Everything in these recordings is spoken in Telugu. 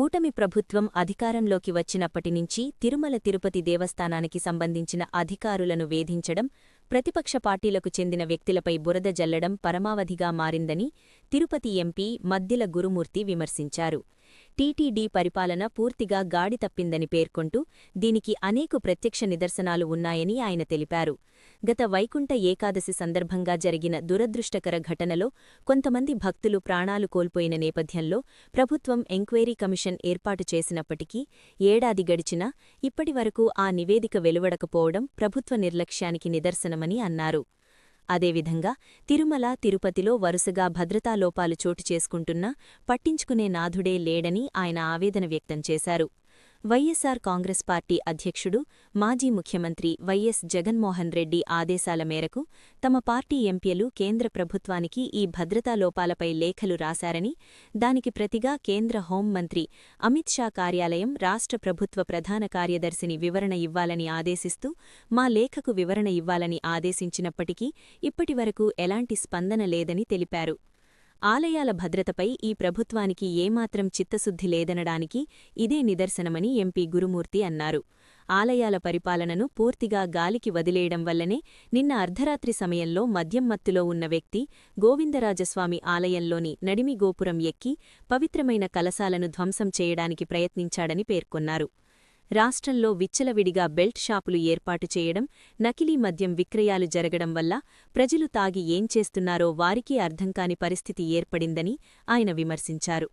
కూటమి ప్రభుత్వం అధికారంలోకి వచ్చినప్పటి నుంచి తిరుమల తిరుపతి దేవస్థానానికి సంబంధించిన అధికారులను వేధించడం, ప్రతిపక్ష పార్టీలకు చెందిన వ్యక్తులపై బురద జల్లడం పరమావధిగా మారిందని తిరుపతి ఎంపీ మద్దిల గురుమూర్తి విమర్శించారు. టీటీడీ పరిపాలన పూర్తిగా గాడి తప్పిందని పేర్కొంటూ దీనికి అనేక ప్రత్యక్ష నిదర్శనాలు ఉన్నాయని ఆయన తెలిపారు. గత వైకుంఠ ఏకాదశి సందర్భంగా జరిగిన దురదృష్టకర ఘటనలో కొంతమంది భక్తులు ప్రాణాలు కోల్పోయిన నేపథ్యంలో ప్రభుత్వం ఎంక్వైరీ కమిషన్ ఏర్పాటు చేసినప్పటికీ ఏడాది గడిచినా ఇప్పటివరకు ఆ నివేదిక వెలువడకపోవడం ప్రభుత్వ నిర్లక్ష్యానికి నిదర్శనమని అన్నారు. అదేవిధంగా తిరుమల, తిరుపతిలో వరుసగా భద్రతా లోపాలు చోటు చేసుకుంటున్నా పట్టించుకునే నాథుడే లేడని ఆయన ఆవేదన వ్యక్తం చేశారు. వైఎస్సార్ కాంగ్రెస్ పార్టీ అధ్యక్షుడు, మాజీ ముఖ్యమంత్రి వైఎస్ జగన్మోహన్ రెడ్డి ఆదేశాల మేరకు తమ పార్టీ ఎంపీలు కేంద్ర ప్రభుత్వానికి ఈ భద్రతా లోపాలపై లేఖలు రాశారని, దానికి ప్రతిగా కేంద్ర హోంమంత్రి అమిత్ షా కార్యాలయం రాష్ట్ర ప్రభుత్వ ప్రధాన కార్యదర్శిని వివరణ ఇవ్వాలని ఆదేశిస్తూ మా లేఖకు వివరణ ఇవ్వాలని ఆదేశించినప్పటికీ ఇప్పటివరకు ఎలాంటి స్పందన లేదని తెలిపారు. ఆలయాల భద్రతపై ఈ ప్రభుత్వానికి ఏమాత్రం చిత్తశుద్ధి లేదనడానికి ఇదే నిదర్శనమని ఎంపీ గురుమూర్తి అన్నారు. ఆలయాల పరిపాలనను పూర్తిగా గాలికి వదిలేయడం వల్లనే నిన్న అర్ధరాత్రి సమయంలో మద్యం మత్తులో ఉన్న వ్యక్తి గోవిందరాజస్వామి ఆలయంలోని నడిమి గోపురం ఎక్కి పవిత్రమైన కలశాలను ధ్వంసం చేయడానికి ప్రయత్నించాడని పేర్కొన్నారు. రాష్ట్రంలో విచ్చలవిడిగా బెల్ట్ షాపులు ఏర్పాటు చేయడం, నకిలీ మద్యం విక్రయాలు జరగడం వల్ల ప్రజలు తాగి ఏం చేస్తున్నారో వారికీ అర్థంకాని పరిస్థితి ఏర్పడిందని ఆయన విమర్శించారు.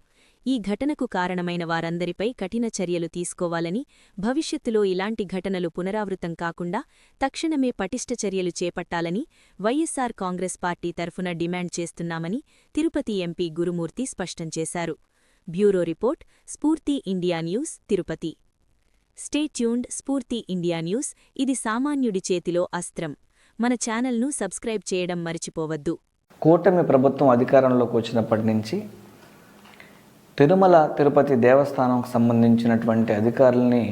ఈ ఘటనకు కారణమైన వారందరిపై కఠిన చర్యలు తీసుకోవాలని, భవిష్యత్తులో ఇలాంటి ఘటనలు పునరావృతం కాకుండా తక్షణమే పటిష్ట చర్యలు చేపట్టాలని వైఎస్సార్ కాంగ్రెస్ పార్టీ తరఫున డిమాండ్ చేస్తున్నామని తిరుపతి ఎంపీ గురుమూర్తి స్పష్టం చేశారు. బ్యూరో రిపోర్ట్, స్ఫూర్తి India news, Tirupati. Stay tuned. స్ఫూర్తి ఇండియా న్యూస్, ఇది సామాన్యుడి చేతిలో అస్త్రం. మన ఛానల్ను సబ్స్క్రైబ్ చేయడం మర్చిపోవద్దు. కూటమి ప్రభుత్వం అధికారంలోకి వచ్చినప్పటి నుంచి తిరుమల తిరుపతి దేవస్థానంకు సంబంధించినటువంటి అధికారుల్ని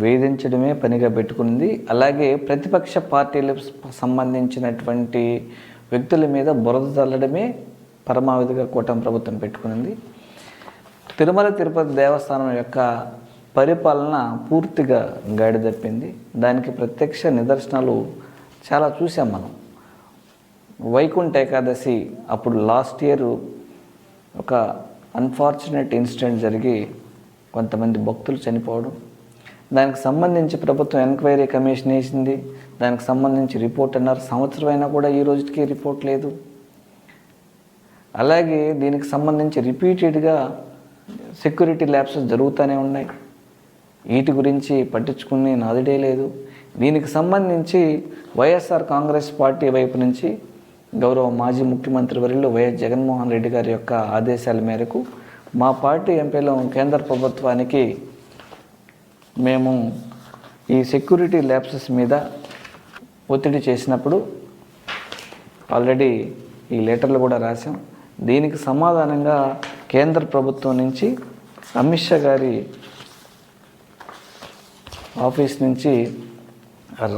వేధించడమే పనిగా పెట్టుకుంది. అలాగే ప్రతిపక్ష పార్టీలకు సంబంధించినటువంటి వ్యక్తుల మీద బురద చల్లడమే పరమావధిగా కూటమి ప్రభుత్వం పెట్టుకునింది. తిరుమల తిరుపతి దేవస్థానం యొక్క పరిపాలన పూర్తిగా గాడి తప్పింది. దానికి ప్రత్యక్ష నిదర్శనాలు చాలా చూసాం మనం. వైకుంఠ ఏకాదశి అప్పుడు లాస్ట్ ఇయర్ ఒక అన్ఫార్చునేట్ ఇన్సిడెంట్ జరిగి కొంతమంది భక్తులు చనిపోవడం, దానికి సంబంధించి ప్రభుత్వం ఎంక్వైరీ కమిషన్ వేసింది. దానికి సంబంధించి రిపోర్ట్ అన్నారు. సంవత్సరం అయినా కూడా ఈ రోజుకి రిపోర్ట్ లేదు. అలాగే దీనికి సంబంధించి రిపీటెడ్గా సెక్యూరిటీ ల్యాప్సెస్ జరుగుతూనే ఉన్నాయి. వీటి గురించి పట్టించుకునే నాదుడే లేదు. దీనికి సంబంధించి వైఎస్ఆర్ కాంగ్రెస్ పార్టీ వైపు నుంచి గౌరవ మాజీ ముఖ్యమంత్రి వర్యులు వైఎస్ జగన్మోహన్ రెడ్డి గారి యొక్క ఆదేశాల మేరకు మా పార్టీ ఎంపీలు కేంద్ర ప్రభుత్వానికి మేము ఈ సెక్యూరిటీ ల్యాప్సెస్ మీద ఒత్తిడి చేసినప్పుడు ఆల్రెడీ ఈ లెటర్లు కూడా రాశాం. దీనికి సమాధానంగా కేంద్ర ప్రభుత్వం నుంచి అమిత్ షా గారి ఆఫీస్ నుంచి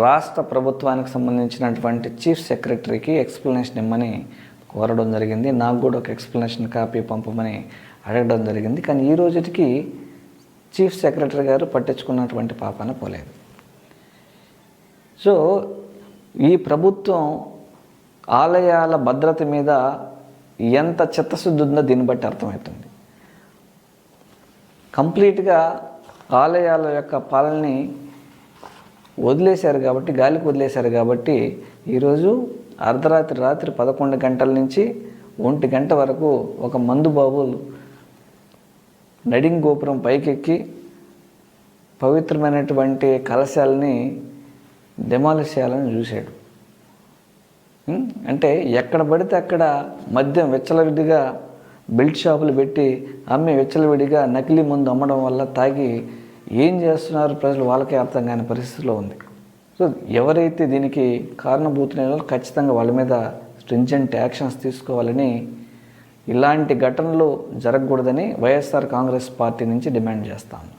రాష్ట్ర ప్రభుత్వానికి సంబంధించినటువంటి చీఫ్ సెక్రటరీకి ఎక్స్ప్లెనేషన్ ఇమ్మని కోరడం జరిగింది. నాకు కూడా ఒక ఎక్స్ప్లెనేషన్ కాపీ పంపమని అడగడం జరిగింది. కానీ ఈ రోజుకి చీఫ్ సెక్రటరీ గారు పట్టించుకున్నటువంటి పాపాన పోలేదు. సో ఈ ప్రభుత్వం ఆలయాల భద్రత మీద ఎంత చిత్తశుద్ధి ఉందో దీన్ని బట్టి అర్థమవుతుంది. కంప్లీట్గా ఆలయాల యొక్క పాలనని వదిలేశారు కాబట్టి, గాలికి వదిలేశారు కాబట్టి ఈరోజు రాత్రి 11 గంటల నుంచి 1 గంట వరకు ఒక మందుబాబు నడింగ్ గోపురం పైకెక్కి పవిత్రమైనటువంటి కలశాలని డెమాలిష్ చేయాలని చూశాడు. అంటే ఎక్కడ పడితే అక్కడ మద్యం విచ్చలవిడిగా బెల్ట్ షాపులు పెట్టి అమ్మి విచ్చలవిడిగా నకిలీ మందు అమ్మడం వల్ల తాగి ఏం చేస్తున్నారు ప్రజలు వాళ్ళకే అర్థం కాని పరిస్థితిలో ఉంది. సో ఎవరైతే దీనికి కారణభూతులైన ఖచ్చితంగా వాళ్ళ మీద స్ట్రింజెంట్ యాక్షన్స్ తీసుకోవాలని, ఇలాంటి ఘటనలు జరగకూడదని వైఎస్ఆర్ కాంగ్రెస్ పార్టీ నుంచి డిమాండ్ చేస్తాము.